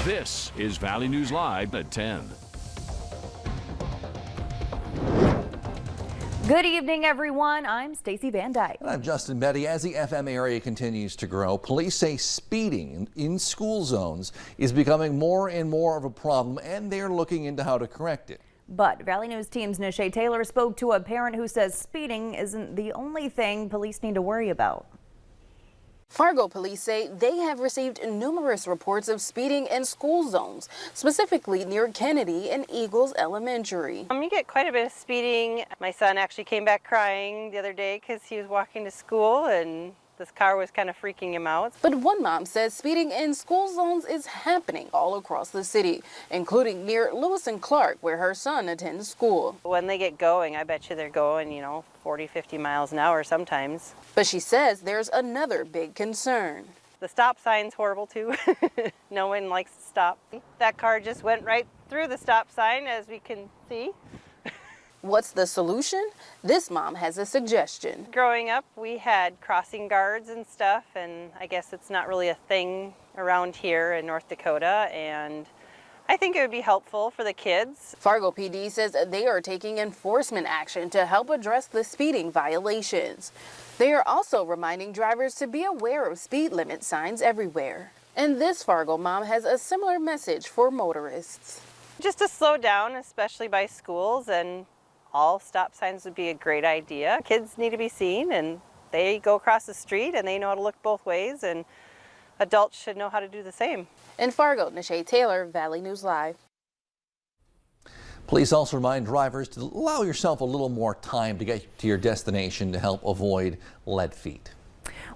This is Valley News Live at 10. Good evening, everyone. I'm Stacey Van Dyke. I'm Justin Betty. As the FM area continues to grow, police say speeding in school zones is becoming more and more of a problem, and they're looking into how to correct it. But Valley News Team's Nishay Taylor spoke to a parent who says speeding isn't the only thing police need to worry about. Fargo police say they have received numerous reports of speeding in school zones, specifically near Kennedy and Eagles Elementary. You get quite a bit of speeding. My son actually came back crying the other day because he was walking to school and this car was kind of freaking him out. But one mom says speeding in school zones is happening all across the city, including near Lewis and Clark, where her son attends school. When they get going, I bet you they're going, 40, 50 miles an hour sometimes. But she says there's another big concern. The stop sign's horrible too. No one likes to stop. That car just went right through the stop sign, as we can see. What's the solution? This mom has a suggestion. Growing up, we had crossing guards and stuff, and I guess it's not really a thing around here in North Dakota, and I think it would be helpful for the kids. Fargo PD says they are taking enforcement action to help address the speeding violations. They are also reminding drivers to be aware of speed limit signs everywhere. And this Fargo mom has a similar message for motorists. Just to slow down, especially by schools, and all stop signs would be a great idea. Kids need to be seen, and they go across the street and they know how to look both ways, and adults should know how to do the same. In Fargo, Nishay Taylor, Valley News Live. Police also remind drivers to allow yourself a little more time to get to your destination to help avoid lead feet.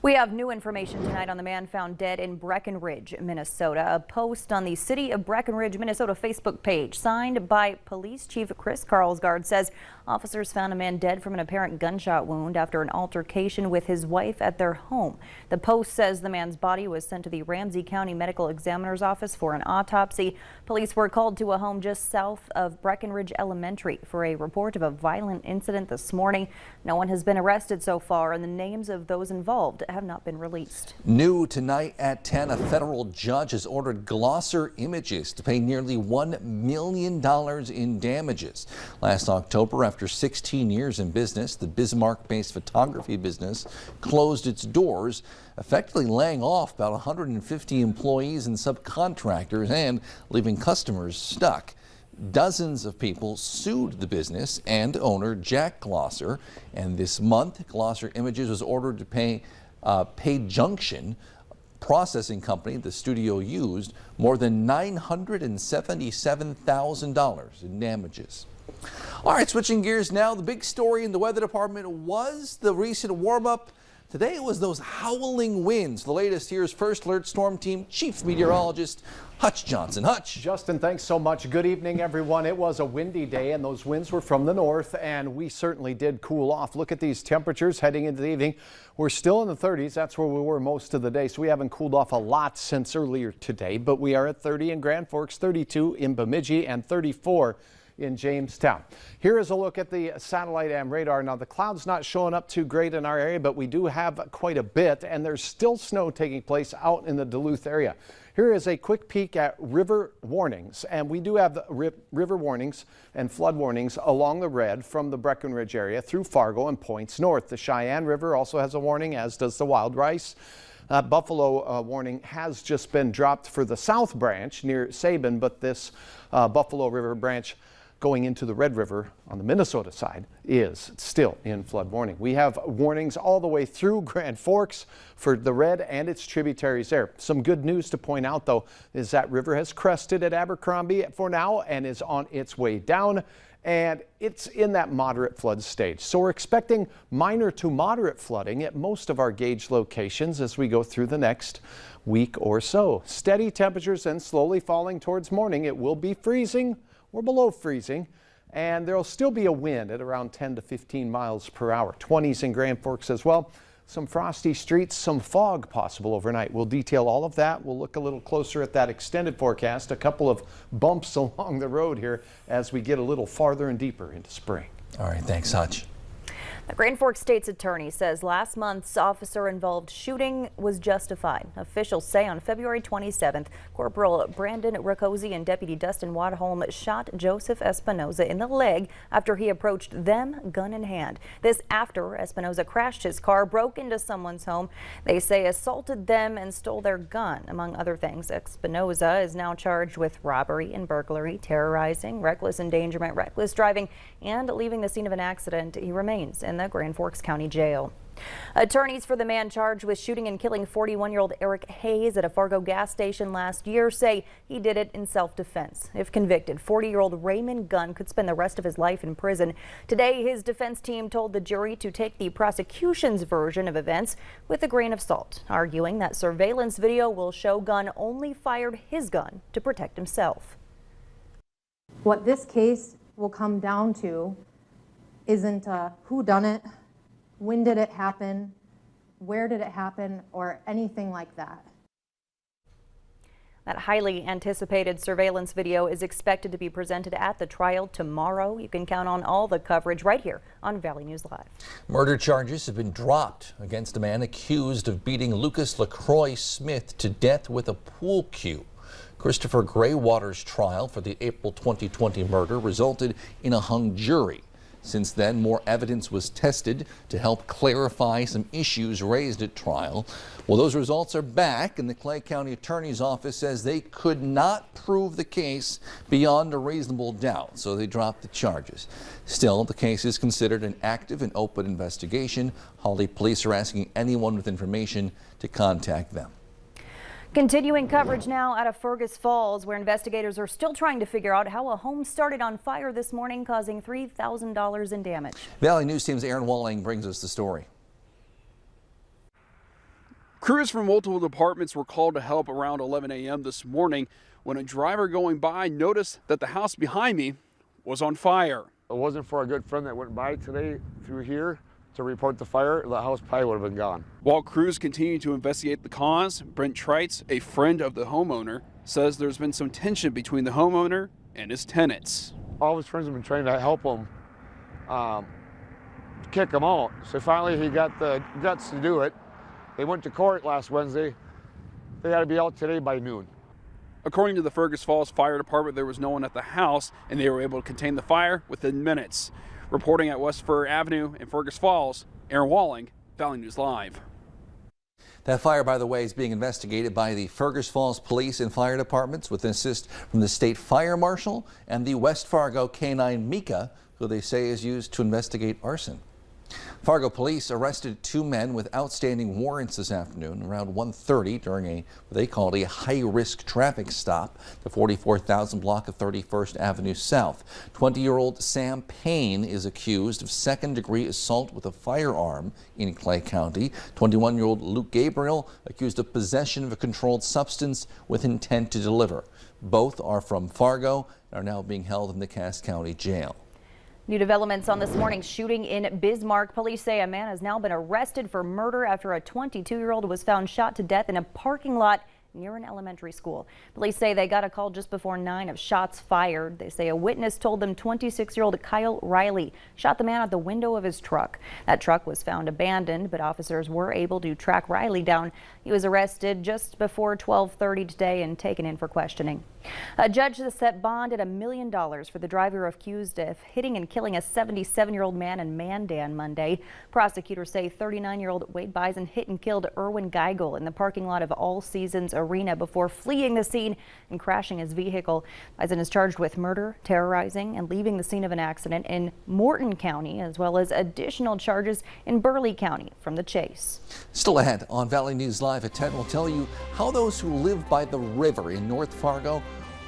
We have new information tonight on the man found dead in Breckenridge, Minnesota. A post on the City of Breckenridge, Minnesota Facebook page signed by Police Chief Chris Carlsgaard says officers found a man dead from an apparent gunshot wound after an altercation with his wife at their home. The post says the man's body was sent to the Ramsey County Medical Examiner's office for an autopsy. Police were called to a home just south of Breckenridge Elementary for a report of a violent incident this morning. No one has been arrested so far, and the names of those involved have not been released. New tonight at 10, a federal judge has ordered Glosser Images to pay nearly $1 million in damages. Last October, after 16 years in business, the Bismarck-based photography business closed its doors, effectively laying off about 150 employees and subcontractors and leaving customers stuck. Dozens of people sued the business and owner Jack Glosser, and this month Glosser Images was ordered to pay Junction processing company the studio used more than $977,000 in damages. All right, switching gears now. The big story in the weather department was the recent warm-up. Today it was those howling winds. The latest, here's First Alert Storm Team Chief Meteorologist Hutch Johnson. Hutch. Justin, thanks so much. Good evening, everyone. It was a windy day, and those winds were from the north, and we certainly did cool off. Look at these temperatures heading into the evening. We're still in the 30s. That's where we were most of the day, so we haven't cooled off a lot since earlier today, but we are at 30 in Grand Forks, 32 in Bemidji, and 34 in Jamestown. Here is a look at the satellite and radar. Now, the cloud's not showing up too great in our area, but we do have quite a bit, and there's still snow taking place out in the Duluth area. Here is a quick peek at river warnings, and we do have the river warnings and flood warnings along the red from the Breckenridge area through Fargo and points north. The Cheyenne River also has a warning, as does the Wild Rice. Buffalo warning has just been dropped for the South Branch near Sabin, but this Buffalo River branch going into the Red River on the Minnesota side is still in flood warning. We have warnings all the way through Grand Forks for the Red and its tributaries there. Some good news to point out, though, is that river has crested at Abercrombie for now and is on its way down, and it's in that moderate flood stage. So we're expecting minor to moderate flooding at most of our gauge locations as we go through the next week or so. Steady temperatures and slowly falling towards morning. It will be freezing or below freezing, and there'll still be a wind at around 10 to 15 miles per hour. 20s in Grand Forks as well. Some frosty streets, some fog possible overnight. We'll detail all of that. We'll look a little closer at that extended forecast. A couple of bumps along the road here as we get a little farther and deeper into spring. All right, thanks, Hutch. The Grand Forks State's attorney says last month's officer-involved shooting was justified. Officials say on February 27th, Corporal Brandon Riccosi and Deputy Dustin Wadholm shot Joseph Espinoza in the leg after he approached them gun in hand. This after Espinoza crashed his car, broke into someone's home. They say assaulted them and stole their gun, among other things. Espinoza is now charged with robbery and burglary, terrorizing, reckless endangerment, reckless driving, and leaving the scene of an accident. He remains in the Grand Forks County Jail. Attorneys for the man charged with shooting and killing 41-year-old Eric Hayes at a Fargo gas station last year say he did it in self-defense. If convicted, 40-year-old Raymond Gunn could spend the rest of his life in prison. Today, his defense team told the jury to take the prosecution's version of events with a grain of salt, arguing that surveillance video will show Gunn only fired his gun to protect himself. What this case will come down to isn't who done it, when did it happen, where did it happen, or anything like that. That highly anticipated surveillance video is expected to be presented at the trial tomorrow. You can count on all the coverage right here on Valley News Live. Murder charges have been dropped against a man accused of beating Lucas LaCroix Smith to death with a pool cue. Christopher Graywater's trial for the April 2020 murder resulted in a hung jury. Since then, more evidence was tested to help clarify some issues raised at trial. Well, those results are back, and the Clay County Attorney's Office says they could not prove the case beyond a reasonable doubt, so they dropped the charges. Still, the case is considered an active and open investigation. Hawley police are asking anyone with information to contact them. Continuing coverage now out of Fergus Falls, where investigators are still trying to figure out how a home started on fire this morning, causing $3,000 in damage. Valley News Team's Aaron Walling brings us the story. Crews from multiple departments were called to help around 11 a.m. this morning when a driver going by noticed that the house behind me was on fire. It wasn't for a good friend that went by today through here to report the fire, the house probably would have been gone. While crews continue to investigate the cause, Brent Treitz, a friend of the homeowner, says there's been some tension between the homeowner and his tenants. All his friends have been trying to help him kick him out. So finally he got the guts to do it. They went to court last Wednesday. They had to be out today by noon. According to the Fergus Falls Fire Department, there was no one at the house and they were able to contain the fire within minutes. Reporting at West Fur Avenue in Fergus Falls, Aaron Walling, Valley News Live. That fire, by the way, is being investigated by the Fergus Falls Police and Fire Departments with assist from the State Fire Marshal and the West Fargo Canine Mika, who they say is used to investigate arson. Fargo police arrested two men with outstanding warrants this afternoon around 1:30 during what they called a high-risk traffic stop, the 44,000 block of 31st Avenue South. 20-year-old Sam Payne is accused of second-degree assault with a firearm in Clay County. 21-year-old Luke Gabriel accused of possession of a controlled substance with intent to deliver. Both are from Fargo and are now being held in the Cass County Jail. New developments on this morning's shooting in Bismarck. Police say a man has now been arrested for murder after a 22-year-old was found shot to death in a parking lot near an elementary school. Police say they got a call just before 9 of shots fired. They say a witness told them 26-year-old Kyle Riley shot the man out the window of his truck. That truck was found abandoned, but officers were able to track Riley down. He was arrested just before 12:30 today and taken in for questioning. A judge has set bond at $1 million for the driver accused of hitting and killing a 77-year-old man in Mandan Monday. Prosecutors say 39-year-old Wade Bison hit and killed Erwin Geigel in the parking lot of All Seasons Arena before fleeing the scene and crashing his vehicle. Bison is charged with murder, terrorizing, and leaving the scene of an accident in Morton County, as well as additional charges in Burleigh County from the chase. Still ahead on Valley News Live at 10, we'll tell you how those who live by the river in North Fargo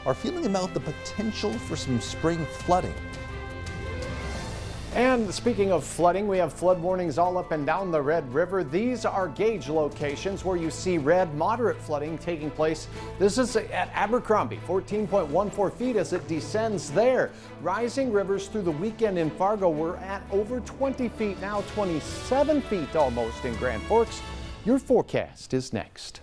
are feeling about the potential for some spring flooding. And speaking of flooding, we have flood warnings all up and down the Red River. These are gauge locations where you see red moderate flooding taking place. This is at Abercrombie, 14.14 feet as it descends there. Rising rivers through the weekend in Fargo were at over 20 feet, now 27 feet almost in Grand Forks. Your forecast is next.